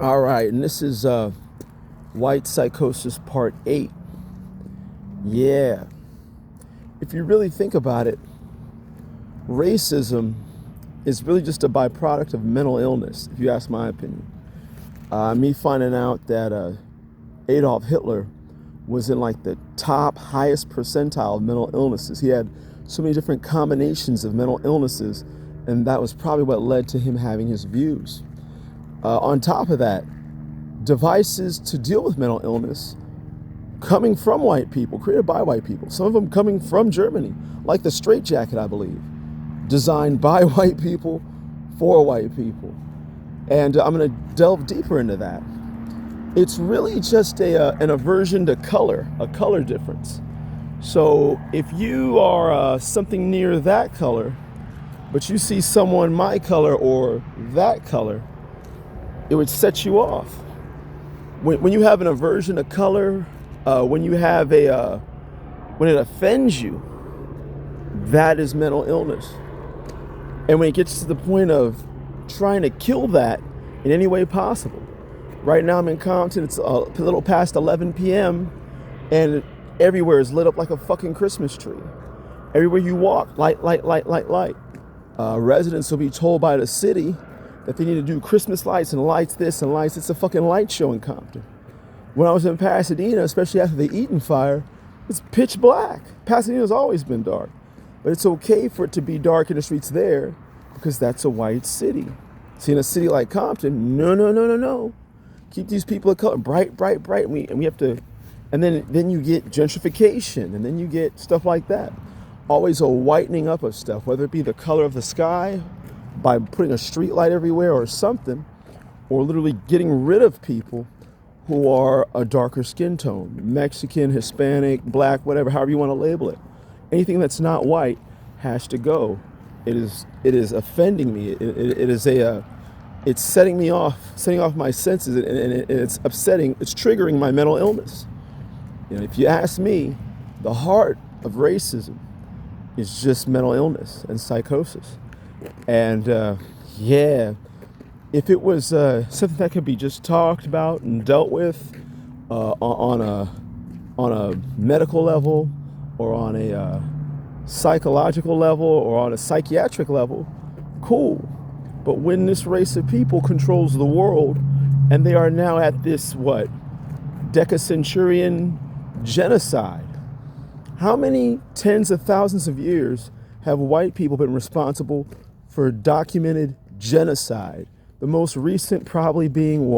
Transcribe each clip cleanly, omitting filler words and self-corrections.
All right, and this is White Psychosis Part 8. Yeah. If you really think about it, racism is really just a byproduct of mental illness, if you ask my opinion. Me finding out that Adolf Hitler was in like the top highest percentile of mental illnesses. He had so many different combinations of mental illnesses, and that was probably what led to him having his views. On top of that, devices to deal with mental illness coming from white people, created by white people, some of them coming from Germany, like the straitjacket, I believe, designed by white people for white people. And I'm going to delve deeper into that. It's really just an aversion to color, a color difference. So if you are something near that color, but you see someone my color or that color, it would set you off. When you have an aversion to color, when you have when it offends you, that is mental illness. And when it gets to the point of trying to kill that in any way possible. Right now I'm in Compton, it's a little past 11 p.m. and everywhere is lit up like a fucking Christmas tree. Everywhere you walk, light, light, light, light, light. Residents will be told by the city that they need to do Christmas lights and lights this and lights. It's a fucking light show in Compton. When I was in Pasadena, especially after the Eaton fire, it's pitch black. Pasadena's always been dark. But it's okay for it to be dark in the streets there because that's a white city. See, in a city like Compton, no. Keep these people of color bright, bright, bright. And we have to, and then you get gentrification, and then you get stuff like that. Always a whitening up of stuff, whether it be the color of the sky, by putting a street light everywhere or something, or literally getting rid of people who are a darker skin tone, Mexican, Hispanic, black, whatever, however you want to label it. Anything that's not white has to go. It is offending me. It's setting off my senses, and it's upsetting. It's triggering my mental illness. You know, if you ask me, the heart of racism is just mental illness and psychosis. And if it was something that could be just talked about and dealt with on a medical level, or on a psychological level, or on a psychiatric level, cool. But when this race of people controls the world, and they are now at this decacentrian genocide, how many tens of thousands of years have white people been responsible for documented genocide? The most recent probably being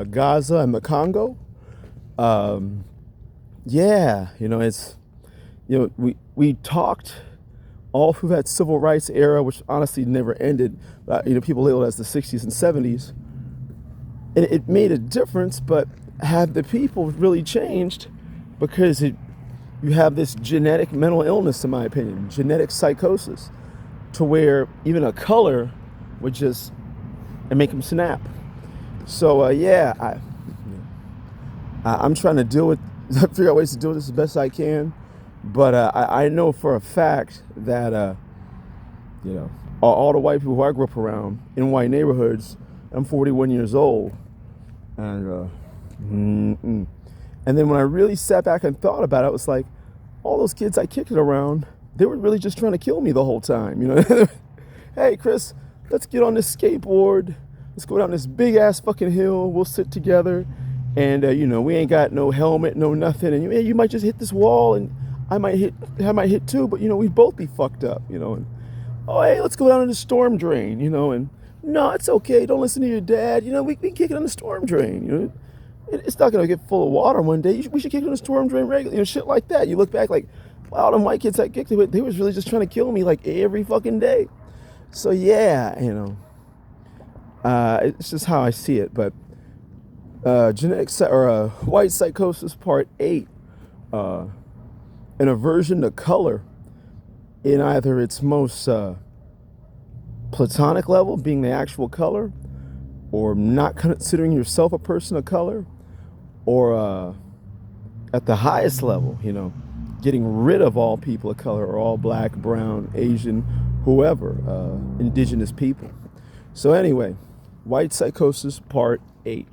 Gaza and the Congo. We talked all through that civil rights era, which honestly never ended. People labeled it as the 60s and 70s. And it made a difference, but have the people really changed? Because you have this genetic mental illness, in my opinion, genetic psychosis, to where even a color would just make them snap. So I'm trying to figure out ways to deal with this as best I can. But I know for a fact that all the white people who I grew up around in white neighborhoods. I'm 41 years old, and then when I really sat back and thought about it, I was like, all those kids I kicked it around, they were really just trying to kill me the whole time. Hey Chris, let's get on this skateboard. Let's go down this big ass fucking hill. We'll sit together, and we ain't got no helmet, no nothing, and you might just hit this wall, and I might hit too, but we'd both be fucked up, and hey, let's go down to the storm drain, and no, it's okay, don't listen to your dad, we can kick it on the storm drain, it's not gonna get full of water one day, we should kick it on the storm drain regularly, shit like that. You look back like, wow, them white kids I kicked it with, they was really just trying to kill me like every fucking day. So it's just how I see it. But White Psychosis Part 8, an aversion to color in either its most platonic level, being the actual color, or not considering yourself a person of color, or at the highest level, getting rid of all people of color, or all black, brown, Asian, whoever, indigenous people. So anyway, White Psychosis Part 8.